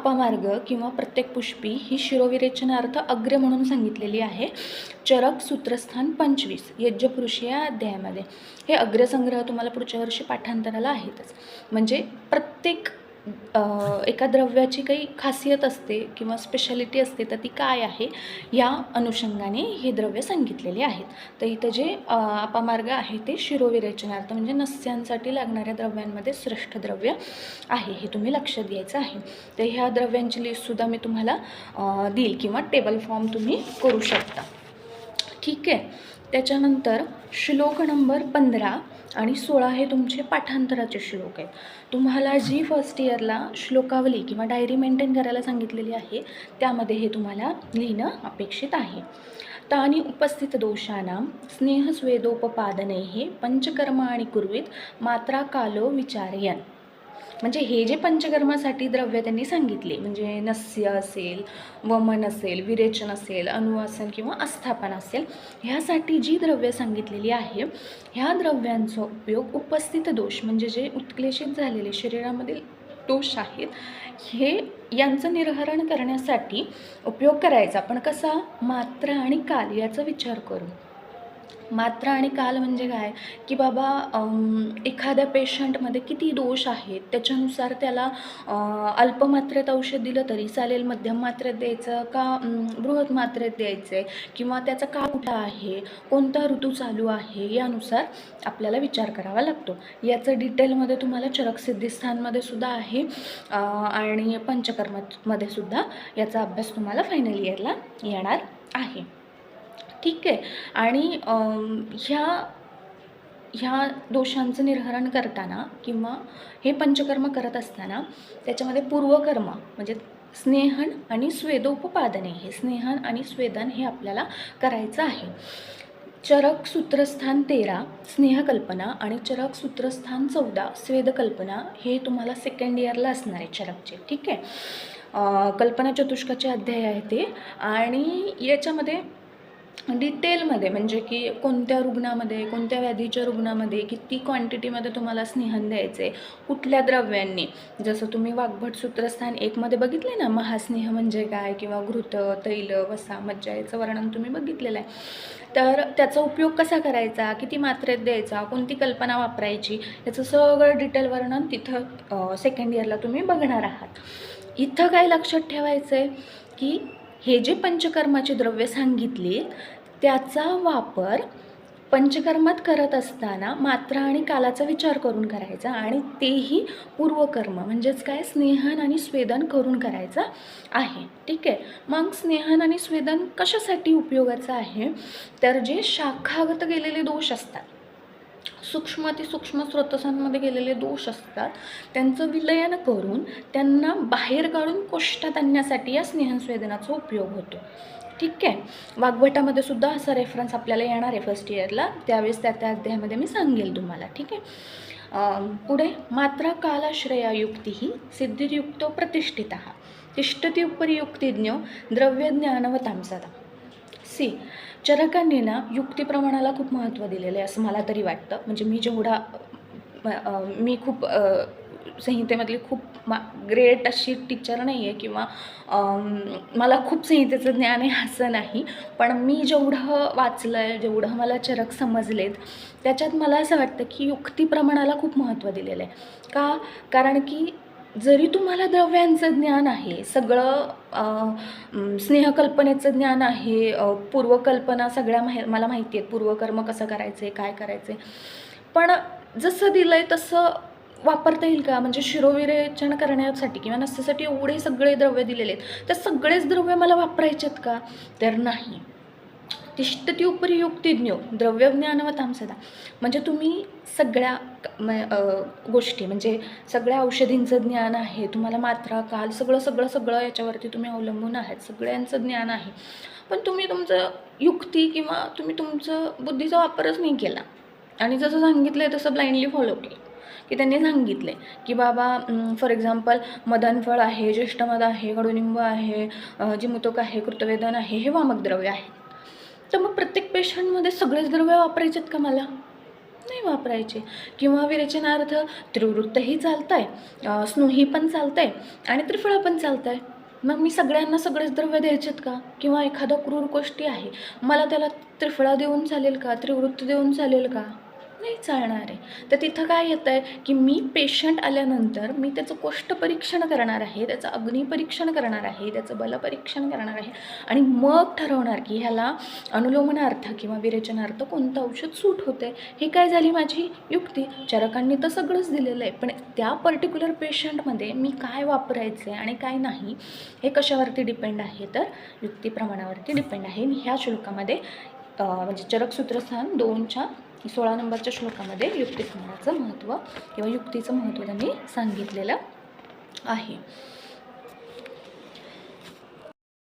अपामार्ग किंवा प्रत्येक पुष्पी ही शिरोविरेचनार्थ अग्र म्हणून सांगितलेली आहे. चरक सूत्रस्थान 25 यज्ञपुरुष या अध्यायामध्ये. हे अग्रसंग्रह तुम्हाला पुढच्या वर्षी पाठांतराला आहेतच. म्हणजे प्रत्येक एका द्रव्याची काही खासियत असते किंवा स्पेशालिटी असते, तर ती काय आहे या अनुषंगाने हे द्रव्य सांगितलेले आहेत. तर इथं जे अपामार्ग आहे ते शिरोविरेचनार्थ म्हणजे नस्यांसाठी लागणाऱ्या द्रव्यांमध्ये श्रेष्ठ द्रव्य आहे, हे तुम्ही लक्षात घ्यायचं आहे. तर ह्या द्रव्यांची लिस्टसुद्धा मी तुम्हाला देईल किंवा टेबल फॉर्म तुम्ही करू शकता. ठीक आहे. त्याच्यानंतर श्लोक नंबर 15 आणि 16 हे तुमचे पाठांतराचे श्लोक आहेत. तुम्हाला जी फर्स्ट इयरला श्लोकावली किंवा डायरी मेंटेन करायला सांगितलेली आहे त्यामध्ये हे तुम्हाला लिहिणं अपेक्षित आहे. तानी उपस्थित दोषानां स्नेहस्वेदोपपादनैः पंचकर्माणि कुर्वीत मात्रा कालो विचारयन्. म्हणजे हे जे पंचकर्मासाठी द्रव्य त्यांनी सांगितले, म्हणजे नस्य असेल, वमन असेल, विरेचन असेल, अनुवासन किंवा आस्थापन असेल, ह्यासाठी जी द्रव्य सांगितलेली आहे ह्या द्रव्यांचा उपयोग उपस्थित दोष म्हणजे जे उत्क्लेशित झालेले शरीरामधील दोष आहेत हे यांचं निर्हरण करण्यासाठी उपयोग करायचा. पण कसा? मात्रा आणि काल याचा विचार करून. मात्रा आणि काल म्हणजे काय की बाबा एखाद्या पेशंटमध्ये किती दोष आहेत त्याच्यानुसार त्याला अल्पमात्रेत औषध दिलं तरी चालेल, मध्यम मात्रेत द्यायचं का बृहत मात्रेत द्यायचं आहे, किंवा त्याचा काळ कुठला आहे, कोणता ऋतू चालू आहे, यानुसार आपल्याला विचार करावा लागतो. याचं डिटेलमध्ये तुम्हाला चरकसिद्धिस्थानमध्ये सुद्धा आहे आणि पंचकर्मामध्ये सुद्धा याचा अभ्यास तुम्हाला फायनल इयरला येणार आहे. ठीक आहे. आणि ह्या दोषांचं निर्हरण करताना किंवा हे पंचकर्म करत असताना त्याच्यामध्ये पूर्वकर्म म्हणजे स्नेहन आणि स्वेदोपपादने, हे स्नेहन आणि स्वेदन हे आपल्याला करायचं आहे. चरक सूत्रस्थान 13 स्नेहकल्पना आणि चरक सूत्रस्थान 14 स्वेदकल्पना हे तुम्हाला सेकंड इयरला असणार आहे चरकचे. ठीक आहे. कल्पना चतुष्काचे अध्याय आहे ते, आणि याच्यामध्ये डिटेलमध्ये म्हणजे की कोणत्या रुग्णामध्ये, कोणत्या व्याधीच्या रुग्णामध्ये किती क्वांटिटीमध्ये तुम्हाला स्नेहन द्यायचं आहे, कुठल्या द्रव्यांनी. जसं तुम्ही वाग्भट सूत्रस्थान 1मध्ये बघितले ना, महास्नेह म्हणजे काय किंवा घृत, तैल, वसा, मज्जा याचं वर्णन तुम्ही बघितलेलं आहे. तर त्याचा उपयोग कसा करायचा, किती मात्रेत द्यायचा, कोणती कल्पना वापरायची, याचं सगळं डिटेल वर्णन तिथं सेकंड इयरला तुम्ही बघणार आहात. इथं काय लक्षात ठेवायचं आहे की हे जे पंचकर्माचे द्रव्य सांगितले त्याचा वापर पंचकर्मात करत असताना मात्रा आणि कालाचा विचार करून करायचा, आणि तेही पूर्वकर्म म्हणजेच काय स्नेहन आणि स्वेदन करून करायचं आहे. ठीक आहे. मग स्नेहन आणि स्वेदन कशासाठी उपयोगाचं आहे, तर जे शाखागत गेलेले दोष असतात, सूक्ष्म अतिसूक्ष्म स्रोतसांमध्ये गेलेले दोष असतात, त्यांचं विलयन करून त्यांना बाहेर काढून कोष्टात आणण्यासाठी या स्नेहस्वेदनाचा उपयोग होतो. ठीक आहे. वाग्भटामध्ये सुद्धा असा रेफरन्स आपल्याला येणार आहे फर्स्ट इयरला, त्यावेळेस त्या अध्यायामध्ये मी सांगेल तुम्हाला. ठीक आहे. पुढे मात्रा कालाश्रया युक्ती ही सिद्धिर्युक्तो प्रतिष्ठित तिष्ठती उपरी युक्तिज्ञो द्रव्यज्ञानवतां सदा. चरकांनी ना युक्तिप्रमाणाला खूप महत्त्व दिलेलं आहे असं मला तरी वाटतं. म्हणजे मी खूप संहितेमधली खूप ग्रेट अशी टीचर नाही आहे किंवा मला खूप संहितेचं ज्ञान आहे असं नाही, पण मी जेवढं वाचलं आहे, जेवढं मला चरक समजलेत त्याच्यात मला असं वाटतं की युक्तिप्रमाणाला खूप महत्त्व दिलेलं आहे. का? कारण की जरी तुम्हाला द्रव्यांचं ज्ञान आहे, सगळं स्नेहकल्पनेचं ज्ञान आहे, पूर्वकल्पना सगळ्या मला माहिती आहेत, पूर्वकर्म कसं करायचं आहे, काय करायचं आहे, पण जसं दिलं आहे तसं वापरता येईल का? म्हणजे शिरोविरेचन करण्यासाठी किंवा नसण्यासाठी एवढे सगळे द्रव्य दिलेले आहेत, तर सगळेच द्रव्य मला वापरायचेत का? तर नाही. तिष्ठती उपरी युक्तिज्ञो द्रव्यज्ञानवतां सदा. म्हणजे तुम्ही सगळ्या गोष्टी म्हणजे सगळ्या औषधींचं ज्ञान आहे, तुम्हाला मात्रा काल सगळं याच्यावरती तुम्ही अवलंबून आहात, सगळ्यांचं ज्ञान आहे, पण तुम्ही तुमचं युक्ती किंवा तुम्ही तुमचं बुद्धीचा वापरच नाही केला आणि जसं सांगितलं आहे तसं ब्लाइंडली फॉलो केलं. की त्यांनी सांगितले की बाबा फॉर एक्झाम्पल मदनफळ आहे, ज्येष्ठमध आहे, कडुनिंब आहे, जिमुतक आहे, कृतवेदन आहे, हे वामक द्रव्य आहे. तर मग प्रत्येक पेशंटमध्ये सगळेच द्रव्य वापरायचेत का मला? नाही वापरायचे. किंवा विरेचनार्थ त्रिवृत्तही चालतं आहे, स्नुही पण चालतं आहे आणि त्रिफळा पण चालतं आहे. मग मी सगळ्यांना सगळेच द्रव्य द्यायचेत का? किंवा एखादा क्रूर गोष्टी आहे, मला त्याला त्रिफळा देऊन चालेल का? त्रिवृत्त देऊन चालेल का? नाही चालणार आहे. तर तिथं काय येतं आहे की मी पेशंट आल्यानंतर मी त्याचं कोष्ठपरीक्षण करणार आहे, त्याचं अग्निपरीक्षण करणार आहे, त्याचं बलपरीक्षण करणार आहे आणि मग ठरवणार की ह्याला अनुलोमनार्थ किंवा विरेचनार्थ कोणतं औषध सूट होतं आहे. ही काय झाली माझी युक्ती. चरकांनी तर सगळंच दिलेलं आहे, पण त्या पर्टिक्युलर पेशंटमध्ये मी काय वापरायचं आहे आणि काय नाही हे कशावरती डिपेंड आहे, तर युक्तिप्रमाणावरती डिपेंड आहे. ह्या श्लोकामध्ये म्हणजे चरक सूत्रस्थान 2च्या 16 नंबरच्या श्लोकामध्ये युक्तिप्रमाणाचं महत्त्व किंवा युक्तीचं महत्त्व त्यांनी सांगितलेलं आहे.